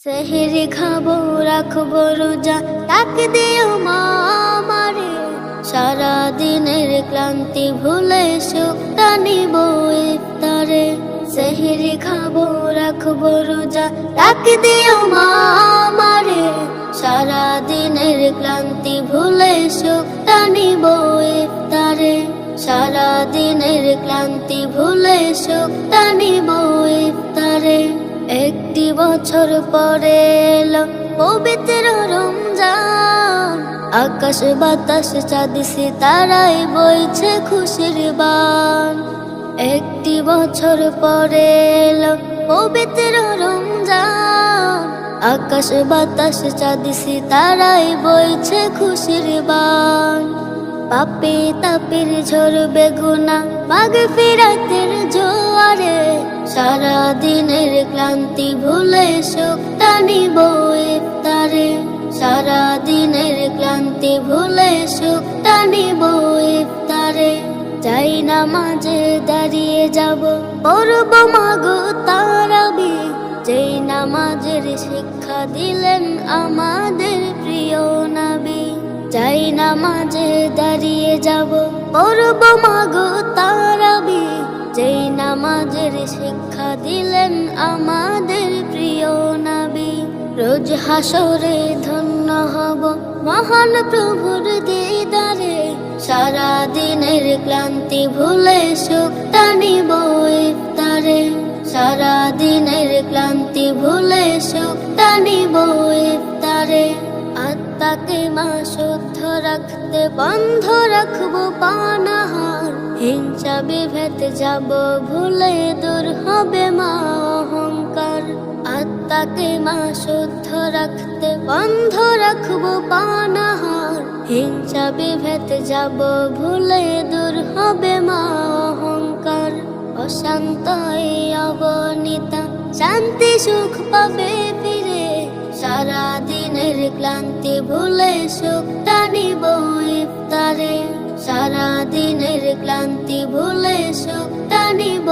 সেহরি খাবো রাখবো রোজা, ডাক দিও মা আমারে। সারা দিনের ক্লান্তি ভুলে সুখটা নিব ইফতারে। সেহরি খাবো রাখবো রোজা, ডাক দিও মা আমারে। সারা দিনের ক্লান্তি ভুলে সুখটা নিব ইফতারে। সারা দিনের ক্লান্তি ভুলে সুখটা নিব ইফতারে। একটি বছর পরে এলো পবিত্র রমজান, আকাশ বাতাস চাঁদ সিতারায় বইছে খুশির বান। একটি বছর পরে এলো পবিত্র রমজান, আকাশ বাতাস চাঁদ সিতারায় বইছে খুশির বান। পাপে তাপের ঝরবে গুনাহ মাগফিরাতের জোয়ারে। সারা দিনের ক্লান্তি ভুলে সুখটা নিব ইফতারে। সারা দিনের ক্লান্তি ভুলে সুখটা নিব ইফতারে। যাই নামাজে দাঁড়িয়ে যাব, পড়ব মাগো তারাবি। যেই নামাজের শিক্ষা দিলেন আমাদের প্রিয় নবী। যাই নামাজে দাঁড়িয়ে যাব, পড়ব মাগো তারাবি। যেই নামাজের শিক্ষা দিলেন আমাদের প্রিয় নবী। রোজ হাসরে ধন্য হব মহান প্রভুর দিদারে। সারা দিনের ক্লান্তি ভুলে সুখটা নিব ইফতারে। সারা দিনের ক্লান্তি ভুলে সুখটা নিব ইফতারে। আত্মাকে মা শুদ্ধ রাখতে বন্ধ রাখবো পানাহার। হিংসা বিভেদ যাব ভুলে দূর হবে মা অহংকার। আত্মাকে মা শুদ্ধ রাখতে বন্ধ রাখবো পানাহার। হিংসা বিভেদ যাব ভুলে দূর হবে মা অহংকার। অশান্ত এই অবনীতা শান্তি সুখ পাবে ফিরে। সারা দিনের ক্লান্তি ভুলে সুখটা নিব ইফতারে। সারা দিনের ক্লান্তি ভুলে সুখটা নিব